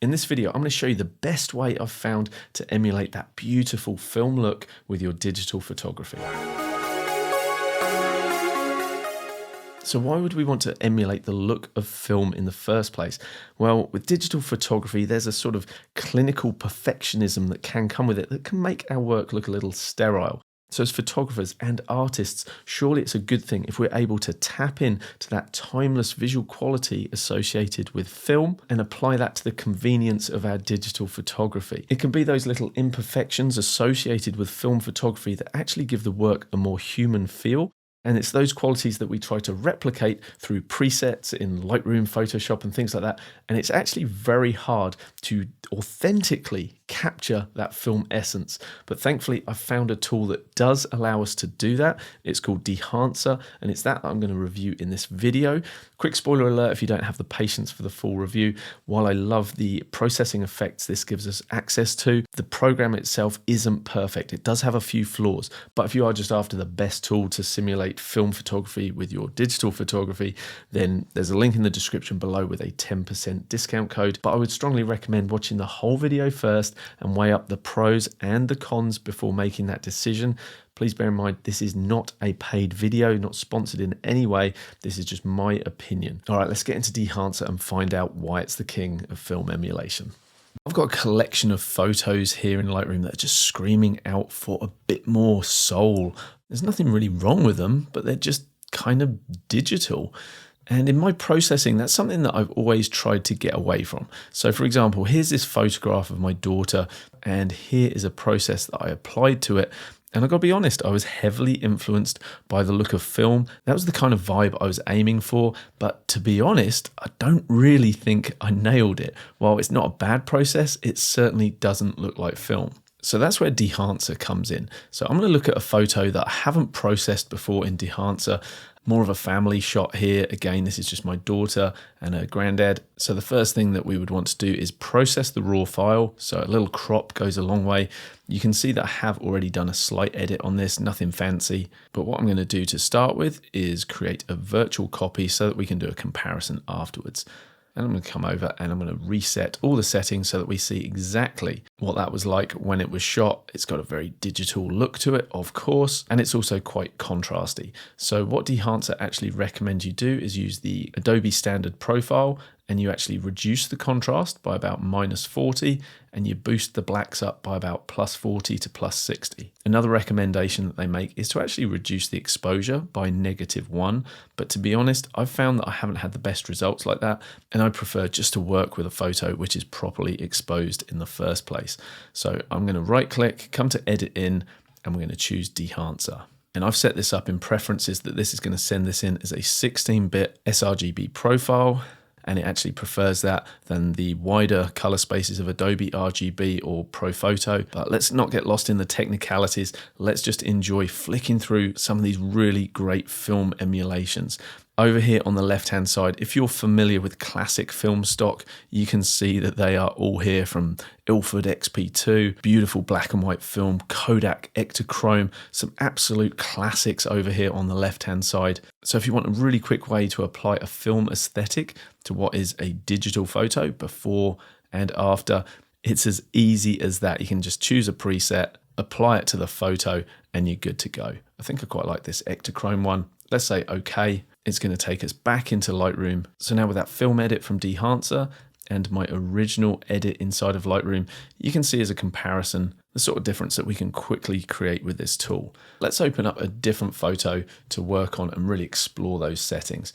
In this video, I'm going to show you the best way I've found to emulate that beautiful film look with your digital photography. So why would we want to emulate the look of film in the first place? Well, with digital photography, there's a sort of clinical perfectionism that can come with it that can make our work look a little sterile. So as photographers and artists, surely it's a good thing if we're able to tap in to that timeless visual quality associated with film and apply that to the convenience of our digital photography. It can be those little imperfections associated with film photography that actually give the work a more human feel. And it's those qualities that we try to replicate through presets in Lightroom, Photoshop and things like that. And it's actually very hard to authentically capture that film essence. But thankfully, I've found a tool that does allow us to do that. It's called Dehancer, and it's that I'm going to review in this video. Quick spoiler alert if you don't have the patience for the full review. While I love the processing effects this gives us access to, the program itself isn't perfect. It does have a few flaws, but if you are just after the best tool to simulate film photography with your digital photography, then there's a link in the description below with a 10% discount code. But I would strongly recommend watching the whole video first and weigh up the pros and the cons before making that decision. Please bear in mind, this is not a paid video, not sponsored in any way. This is just my opinion. All right, let's get into Dehancer and find out why it's the king of film emulation. I've got a collection of photos here in Lightroom that are just screaming out for a bit more soul. There's nothing really wrong with them, but they're just kind of digital. And in my processing, that's something that I've always tried to get away from. So for example, here's this photograph of my daughter, and here is a process that I applied to it. And I've got to be honest, I was heavily influenced by the look of film. That was the kind of vibe I was aiming for. But to be honest, I don't really think I nailed it. While it's not a bad process, it certainly doesn't look like film. So that's where Dehancer comes in. So I'm going to look at a photo that I haven't processed before in Dehancer. More of a family shot here. Again, this is just my daughter and her granddad. So the first thing that we would want to do is process the raw file. So a little crop goes a long way. You can see that I have already done a slight edit on this, nothing fancy. But what I'm going to do to start with is create a virtual copy so that we can do a comparison afterwards. And I'm going to come over and I'm going to reset all the settings so that we see exactly what that was like when it was shot. It's got a very digital look to it, of course, and it's also quite contrasty. So what Dehancer actually recommends you do is use the Adobe standard profile, and you actually reduce the contrast by about -40, and you boost the blacks up by about +40 to +60. Another recommendation that they make is to actually reduce the exposure by -1, but to be honest, I've found that I haven't had the best results like that, and I prefer just to work with a photo which is properly exposed in the first place. So I'm going to right click, come to edit in, and we're going to choose Dehancer. And I've set this up in preferences that this is going to send this in as a 16-bit sRGB profile. And it actually prefers that than the wider color spaces of Adobe RGB or ProPhoto. But let's not get lost in the technicalities. Let's just enjoy flicking through some of these really great film emulations. Over here on the left-hand side, if you're familiar with classic film stock, you can see that they are all here, from Ilford XP2, beautiful black and white film, Kodak Ektachrome, some absolute classics over here on the left-hand side. So if you want a really quick way to apply a film aesthetic to what is a digital photo before and after, it's as easy as that. You can just choose a preset, apply it to the photo, and you're good to go. I think I quite like this Ektachrome one. Let's say okay. It's going to take us back into Lightroom. So now with that film edit from Dehancer and my original edit inside of Lightroom, you can see as a comparison the sort of difference that we can quickly create with this tool. Let's open up a different photo to work on and really explore those settings.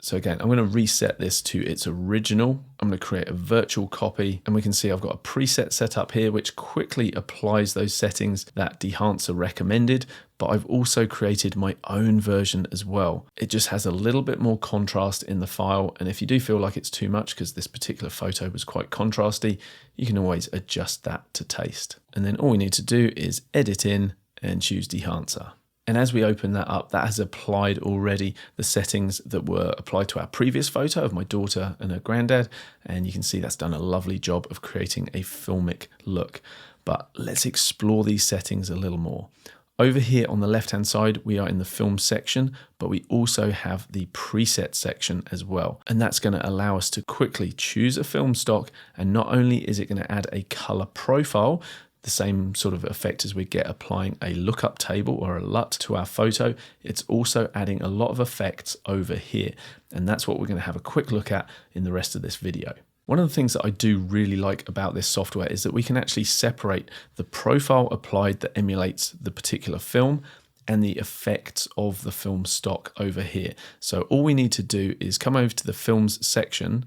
So again, I'm going to reset this to its original. I'm going to create a virtual copy, and we can see I've got a preset set up here which quickly applies those settings that Dehancer recommended, but I've also created my own version as well. It just has a little bit more contrast in the file, and if you do feel like it's too much because this particular photo was quite contrasty, you can always adjust that to taste. And then all we need to do is edit in and choose Dehancer. And as we open that up, that has applied already the settings that were applied to our previous photo of my daughter and her granddad. And you can see that's done a lovely job of creating a filmic look. But let's explore these settings a little more. Over here on the left-hand side, we are in the film section, but we also have the preset section as well. And that's going to allow us to quickly choose a film stock. And not only is it going to add a color profile, the same sort of effect as we get applying a lookup table or a LUT to our photo, it's also adding a lot of effects over here. And that's what we're going to have a quick look at in the rest of this video. One of the things that I do really like about this software is that we can actually separate the profile applied that emulates the particular film and the effects of the film stock over here. So all we need to do is come over to the films section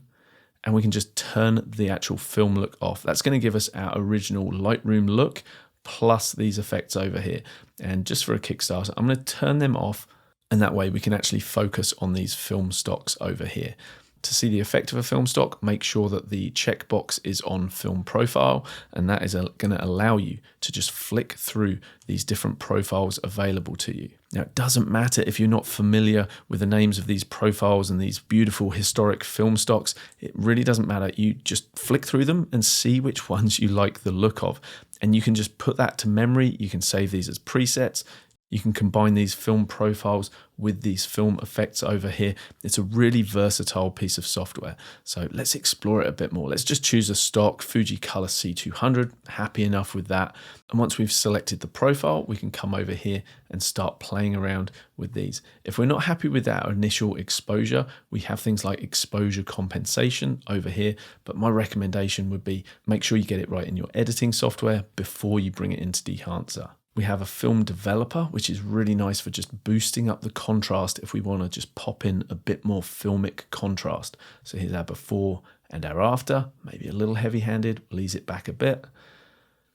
and we can just turn the actual film look off. That's going to give us our original Lightroom look plus these effects over here. And just for a kickstarter, I'm going to turn them off, and that way we can actually focus on these film stocks over here. To see the effect of a film stock, make sure that the checkbox is on film profile, and that is going to allow you to just flick through these different profiles available to you. Now, it doesn't matter if you're not familiar with the names of these profiles and these beautiful historic film stocks. It really doesn't matter. You just flick through them and see which ones you like the look of. And you can just put that to memory. You can save these as presets. You can combine these film profiles with these film effects over here. It's a really versatile piece of software. So let's explore it a bit more. Let's just choose a stock Fuji Color C200. Happy enough with that. And once we've selected the profile, we can come over here and start playing around with these. If we're not happy with our initial exposure, we have things like exposure compensation over here. But my recommendation would be make sure you get it right in your editing software before you bring it into Dehancer. We have a film developer, which is really nice for just boosting up the contrast if we want to just pop in a bit more filmic contrast. So here's our before and our after, maybe a little heavy-handed, we'll ease it back a bit.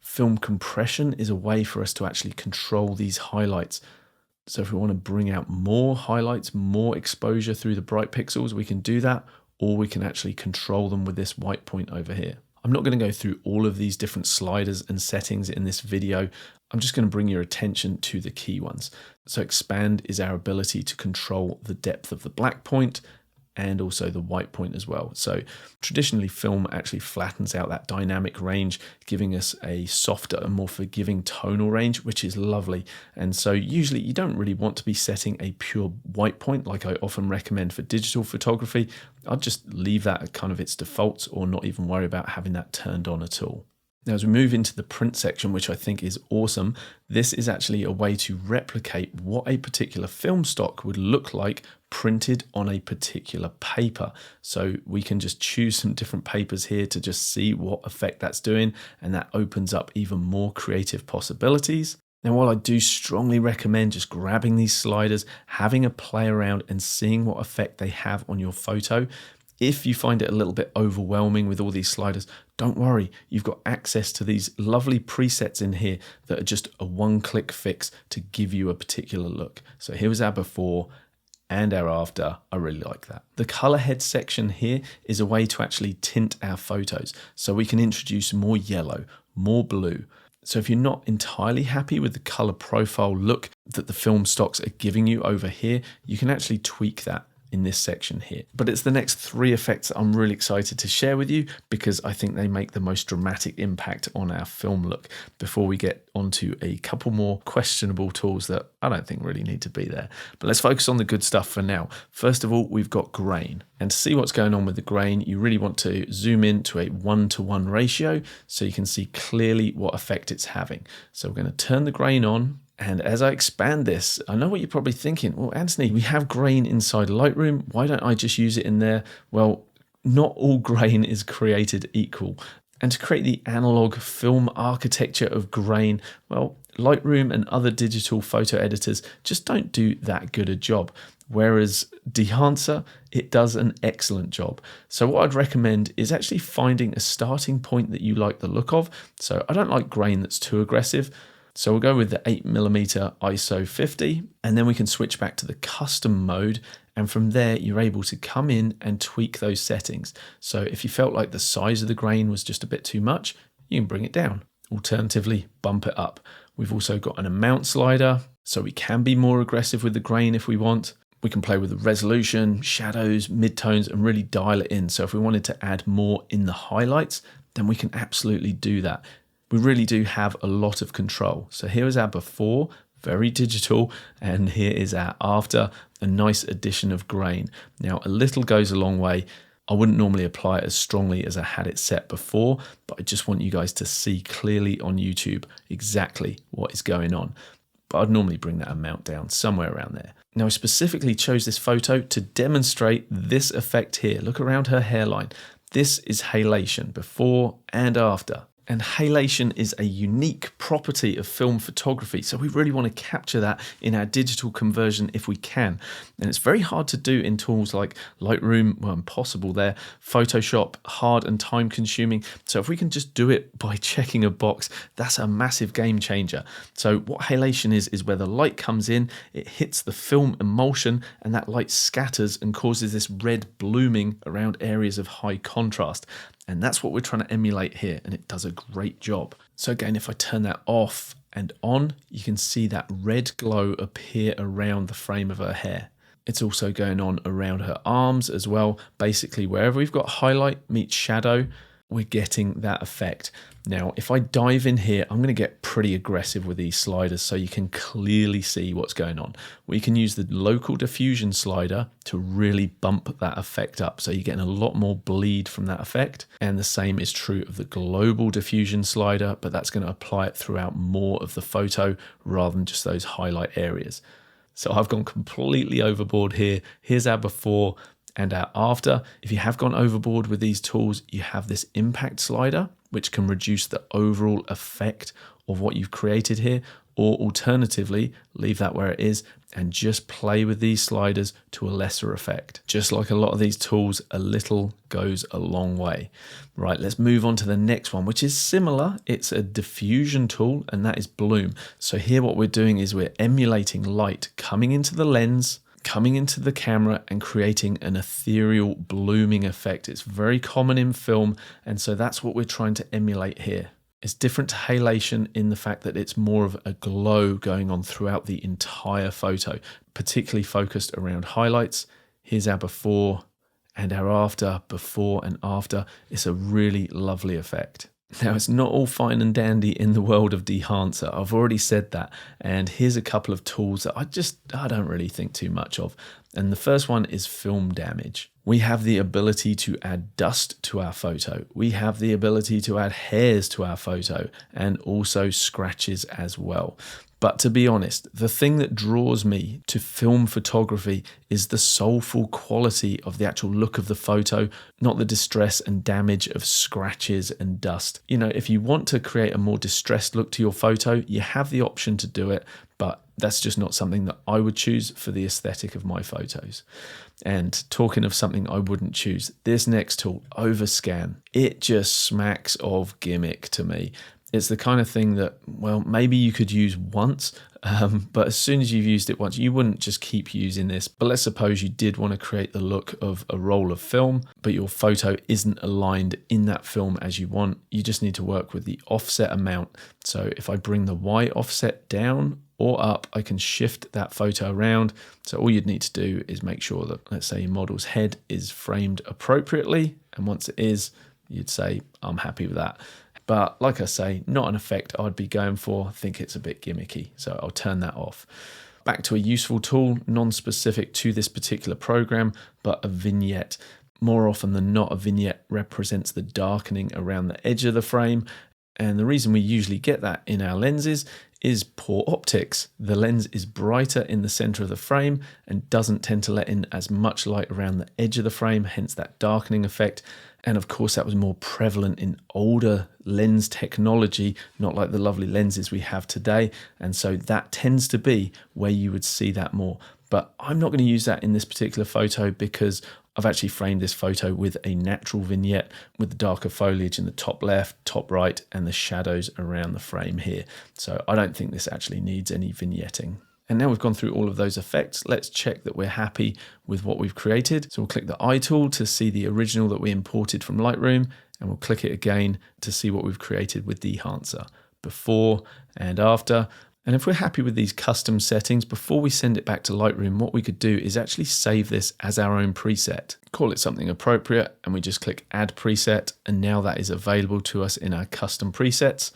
Film compression is a way for us to actually control these highlights. So if we want to bring out more highlights, more exposure through the bright pixels, we can do that, or we can actually control them with this white point over here. I'm not going to go through all of these different sliders and settings in this video. I'm just going to bring your attention to the key ones. So expand is our ability to control the depth of the black point and also the white point as well. So traditionally film actually flattens out that dynamic range, giving us a softer and more forgiving tonal range, which is lovely. And so usually you don't really want to be setting a pure white point like I often recommend for digital photography. I'd just leave that at kind of its defaults or not even worry about having that turned on at all. Now, as we move into the print section, which I think is awesome, this is actually a way to replicate what a particular film stock would look like printed on a particular paper. So we can just choose some different papers here to just see what effect that's doing, and that opens up even more creative possibilities. Now, while I do strongly recommend just grabbing these sliders, having a play around and seeing what effect they have on your photo, if you find it a little bit overwhelming with all these sliders, don't worry, you've got access to these lovely presets in here that are just a one-click fix to give you a particular look. So here was our before and our after. I really like that. The color head section here is a way to actually tint our photos. So we can introduce more yellow, more blue. So if you're not entirely happy with the color profile look that the film stocks are giving you over here, you can actually tweak that in this section here. But it's the next three effects that I'm really excited to share with you because I think they make the most dramatic impact on our film look before we get onto a couple more questionable tools that I don't think really need to be there. But let's focus on the good stuff for now. First of all, we've got grain. And to see what's going on with the grain, you really want to zoom in to a 1:1 ratio so you can see clearly what effect it's having. So we're going to turn the grain on. And as I expand this, I know what you're probably thinking. Well, Anthony, we have grain inside Lightroom. Why don't I just use it in there? Well, not all grain is created equal. And to create the analog film architecture of grain, well, Lightroom and other digital photo editors just don't do that good a job. Whereas Dehancer, it does an excellent job. So what I'd recommend is actually finding a starting point that you like the look of. So I don't like grain that's too aggressive. So we'll go with the 8mm ISO 50, and then we can switch back to the custom mode. And from there, you're able to come in and tweak those settings. So if you felt like the size of the grain was just a bit too much, you can bring it down. Alternatively, bump it up. We've also got an amount slider, so we can be more aggressive with the grain if we want. We can play with the resolution, shadows, midtones, and really dial it in. So if we wanted to add more in the highlights, then we can absolutely do that. We really do have a lot of control. So here is our before very digital. And here is our after, a nice addition of grain. Now a little goes a long way. I wouldn't normally apply it as strongly as I had it set before, but I just want you guys to see clearly on YouTube exactly what is going on. But I'd normally bring that amount down somewhere around there. Now I specifically chose this photo to demonstrate this effect here. Look around her hairline. This is halation, before and after. And halation is a unique property of film photography. So we really want to capture that in our digital conversion if we can. And it's very hard to do in tools like Lightroom, well, impossible there, Photoshop, hard and time consuming. So if we can just do it by checking a box, that's a massive game changer. So what halation is where the light comes in, it hits the film emulsion, and that light scatters and causes this red blooming around areas of high contrast. And that's what we're trying to emulate here, and it does a great job. So again, if I turn that off and on, you can see that red glow appear around the frame of her hair. It's also going on around her arms as well. Basically, wherever we've got highlight meets shadow, we're getting that effect. Now, if I dive in here, I'm going to get pretty aggressive with these sliders so you can clearly see what's going on. We can use the local diffusion slider to really bump that effect up. So you're getting a lot more bleed from that effect. And the same is true of the global diffusion slider, but that's going to apply it throughout more of the photo rather than just those highlight areas. So I've gone completely overboard here. Here's our before and our after. If you have gone overboard with these tools, you have this impact slider, which can reduce the overall effect of what you've created here, or alternatively, leave that where it is and just play with these sliders to a lesser effect. Just like a lot of these tools, a little goes a long way. Right, let's move on to the next one, which is similar. It's a diffusion tool, and that is bloom. So here what we're doing is we're emulating light coming into the lens, coming into the camera, and creating an ethereal blooming effect. It's very common in film, and so that's what we're trying to emulate here. It's different to halation in the fact that it's more of a glow going on throughout the entire photo, particularly focused around highlights. Here's our before and our after, before and after. It's a really lovely effect. Now, it's not all fine and dandy in the world of Dehancer. I've already said that. And here's a couple of tools that I don't really think too much of. And the first one is film damage. We have the ability to add dust to our photo. We have the ability to add hairs to our photo, and also scratches as well. But to be honest, the thing that draws me to film photography is the soulful quality of the actual look of the photo, not the distress and damage of scratches and dust. You know, if you want to create a more distressed look to your photo, you have the option to do it, but that's just not something that I would choose for the aesthetic of my photos. And talking of something I wouldn't choose, this next tool, Overscan, it just smacks of gimmick to me. It's the kind of thing that, well, maybe you could use once, but as soon as you've used it once, you wouldn't just keep using this. But let's suppose you did want to create the look of a roll of film, but your photo isn't aligned in that film as you want. You just need to work with the offset amount. So if I bring the Y offset down or up, I can shift that photo around. So all you'd need to do is make sure that, let's say, your model's head is framed appropriately. And once it is, you'd say, I'm happy with that. But like I say, not an effect I'd be going for. I think it's a bit gimmicky, so I'll turn that off. Back to a useful tool, non-specific to this particular program, but a vignette. More often than not, a vignette represents the darkening around the edge of the frame. And the reason we usually get that in our lenses is poor optics. The lens is brighter in the center of the frame and doesn't tend to let in as much light around the edge of the frame, hence that darkening effect. And of course, that was more prevalent in older lens technology, not like the lovely lenses we have today. And so that tends to be where you would see that more. But I'm not going to use that in this particular photo because I've actually framed this photo with a natural vignette with the darker foliage in the top left, top right, and the shadows around the frame here. So I don't think this actually needs any vignetting. And now we've gone through all of those effects, let's check that we're happy with what we've created. So we'll click the eye tool to see the original that we imported from Lightroom, and we'll click it again to see what we've created with Dehancer, before and after. And if we're happy with these custom settings, before we send it back to Lightroom, what we could do is actually save this as our own preset. Call it something appropriate, and we just click Add Preset, and now that is available to us in our custom presets.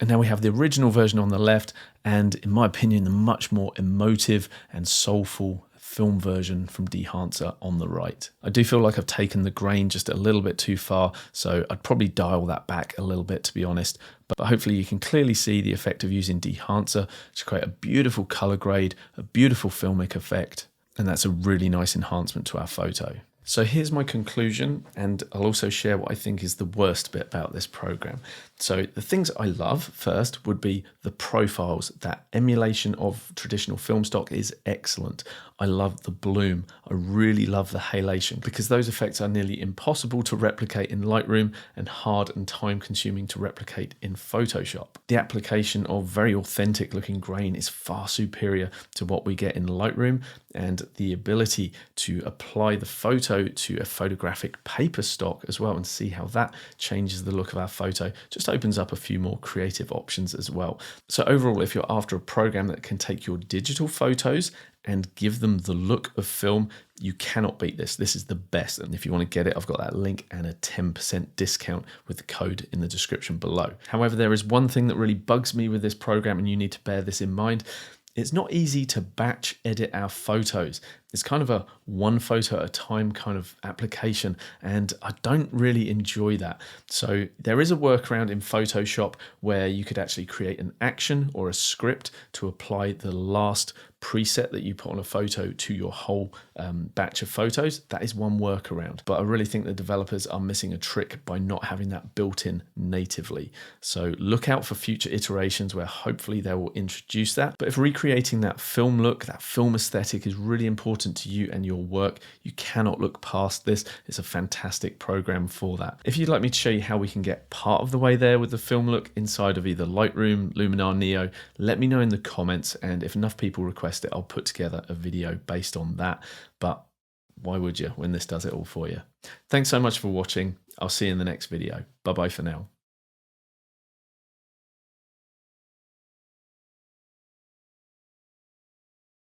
And now we have the original version on the left, and in my opinion, the much more emotive and soulful film version from Dehancer on the right. I do feel like I've taken the grain just a little bit too far, so I'd probably dial that back a little bit, to be honest. But hopefully you can clearly see the effect of using Dehancer to create a beautiful color grade, a beautiful filmic effect, and that's a really nice enhancement to our photo. So here's my conclusion, and I'll also share what I think is the worst bit about this program. So the things I love first would be the profiles. That emulation of traditional film stock is excellent. I love the bloom. I really love the halation because those effects are nearly impossible to replicate in Lightroom and hard and time consuming to replicate in Photoshop. The application of very authentic looking grain is far superior to what we get in Lightroom, and the ability to apply the photo to a photographic paper stock as well and see how that changes the look of our photo just opens up a few more creative options as well. So overall, if you're after a program that can take your digital photos and give them the look of film, you cannot beat this. This is the best. And if you want to get it, I've got that link and a 10% discount with the code in the description below. However, there is one thing that really bugs me with this program, and you need to bear this in mind. It's not easy to batch edit our photos. It's kind of a one photo at a time kind of application, and I don't really enjoy that. So there is a workaround in Photoshop where you could actually create an action or a script to apply the last preset that you put on a photo to your whole batch of photos. That is one workaround, but I really think the developers are missing a trick by not having that built in natively. So look out for future iterations where hopefully they will introduce that. But if recreating that film look, that film aesthetic is really important to you and your work, you cannot look past this. It's a fantastic program for that. If you'd like me to show you how we can get part of the way there with the film look inside of either Lightroom, Luminar Neo, let me know in the comments, and if enough people request it, I'll put together a video based on that. But why would you when this does it all for you? Thanks so much for watching. I'll see you in the next video. Bye bye for now.